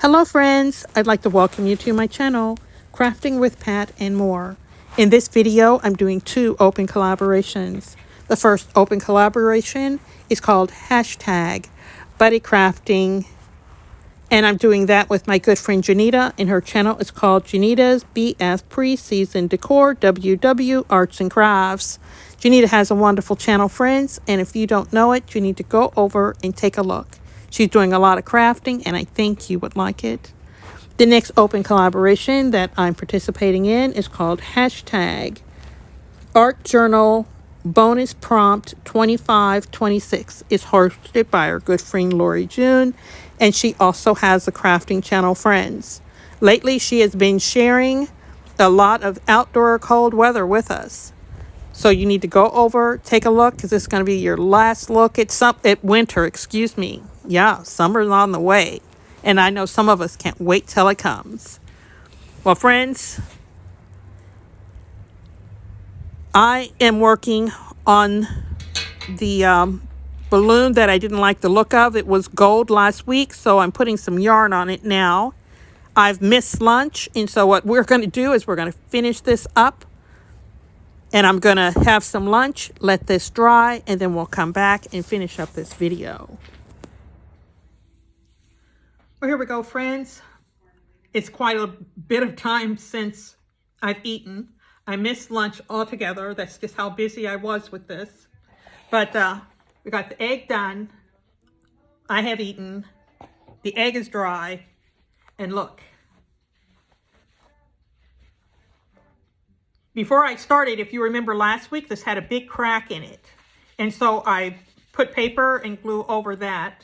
Hello friends, I'd like to welcome you to my channel, Crafting with Pat and More. In this video, I'm doing two open collaborations. The first open collaboration is called Hashtag Buddy Crafting, and I'm doing that with my good friend Janita, and her channel is called Janita's BS Pre-Season Decor WW Arts and Crafts. Janita has a wonderful channel, friends, and if you don't know it, you need to go over and take a look. She's doing a lot of crafting, and I think you would like it. The next open collaboration that I'm participating in is called Hashtag Art Journal Bonus Prompt 2526. It's hosted by our good friend Lori June, and she also has the crafting channel Friends. Lately, she has been sharing a lot of outdoor cold weather with us. So you need to go over, take a look, because this is going to be your last look at winter, excuse me. Yeah, summer's on the way. And I know some of us can't wait till it comes. Well, friends, I am working on the balloon that I didn't like the look of. It was gold last week, so I'm putting some yarn on it now. I've missed lunch, and so what we're going to do is we're going to finish this up. And I'm going to have some lunch, let this dry, and then we'll come back and finish up this video. Well, here we go, friends. It's quite a bit of time since I've eaten. I missed lunch altogether. That's just how busy I was with this. But we got the egg done. I have eaten. The egg is dry. And look. Before I started, if you remember last week, this had a big crack in it. And so I put paper and glue over that.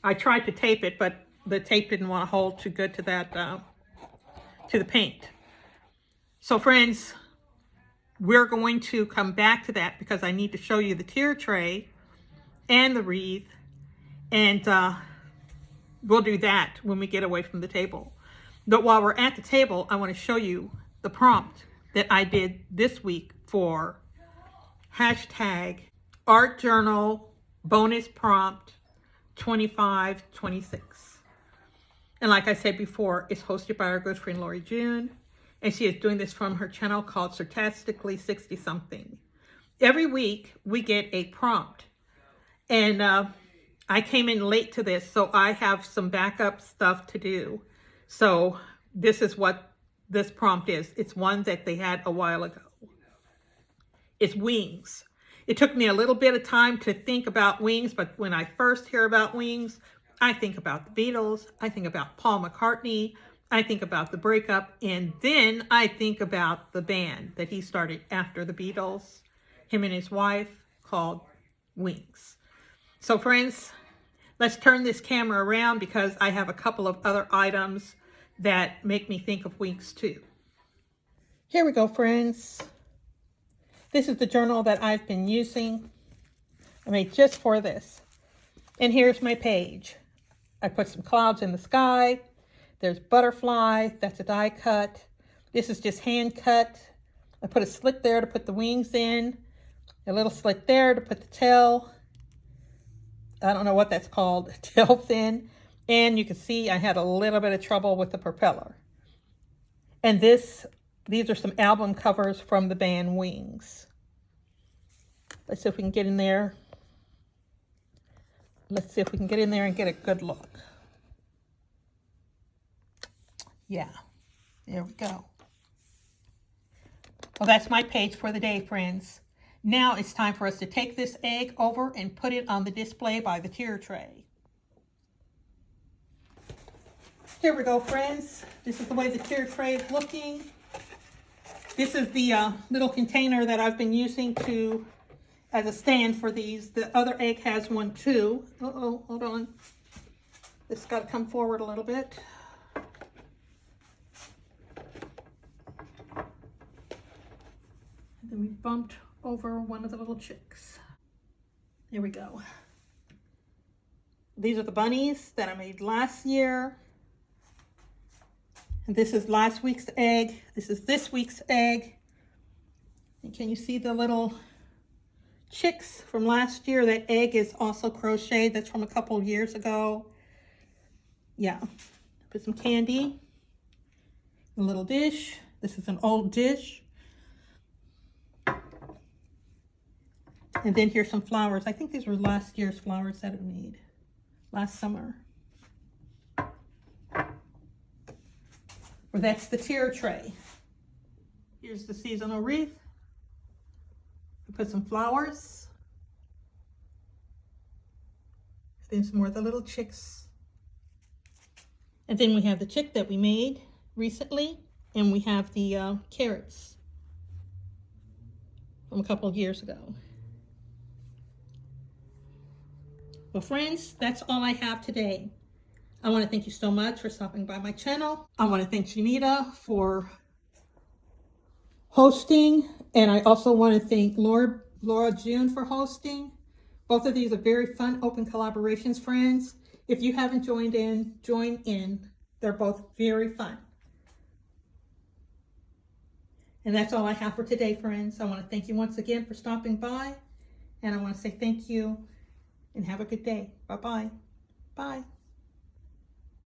I tried to tape it, but the tape didn't want to hold too good to that, to the paint. So friends, we're going to come back to that because I need to show you the tier tray and the wreath. And we'll do that when we get away from the table. But while we're at the table, I want to show you the prompt that I did this week for Hashtag Art Journal Bonus Prompt 2526. And like I said before, it's hosted by our good friend Lori June, and she is doing this from her channel called Sarcastically 60 Something. Every week we get a prompt, and I came in late to this, so I have some backup stuff to do. So this is what this prompt is. It's one that they had a while ago. It's wings. It took me a little bit of time to think about wings, but when I first hear about wings, I think about the Beatles, I think about Paul McCartney, I think about the breakup, and then I think about the band that he started after the Beatles, him and his wife, called Wings. So friends, let's turn this camera around because I have a couple of other items that make me think of Wings too. Here we go, friends. This is the journal that I've been using. I made just for this. And here's my page. I put some clouds in the sky. There's butterfly. That's a die cut. This is just hand cut. I put a slit there to put the wings in. A little slit there to put the tail. I don't know what that's called. Tail fin. And you can see I had a little bit of trouble with the propeller. And these are some album covers from the band Wings. Let's see if we can get in there. Let's see if we can get in there and get a good look. Yeah, there we go. Well, that's my page for the day, friends. Now it's time for us to take this egg over and put it on the display by the tier tray. Here we go, friends. This is the way the tier tray is looking. This is the little container that I've been using as a stand for these. The other egg has one too. Uh-oh, hold on. This got to come forward a little bit. And then we bumped over one of the little chicks. Here we go. These are the bunnies that I made last year. And this is last week's egg. This is this week's egg. And can you see the little chicks from last year? That egg is also crocheted. That's from a couple years ago. Yeah. Put some candy. A little dish. This is an old dish. And then here's some flowers. I think these were last year's flowers that I made last summer. Or that's the tier tray. Here's the seasonal wreath. Put some flowers. Then some more of the little chicks. And then we have the chick that we made recently. And we have the carrots from a couple of years ago. Well, friends, that's all I have today. I want to thank you so much for stopping by my channel. I want to thank Janita for hosting. And I also want to thank Laura June for hosting. Both of these are very fun, open collaborations, friends. If you haven't joined in, join in. They're both very fun. And that's all I have for today, friends. I want to thank you once again for stopping by. And I want to say thank you and have a good day. Bye-bye. Bye.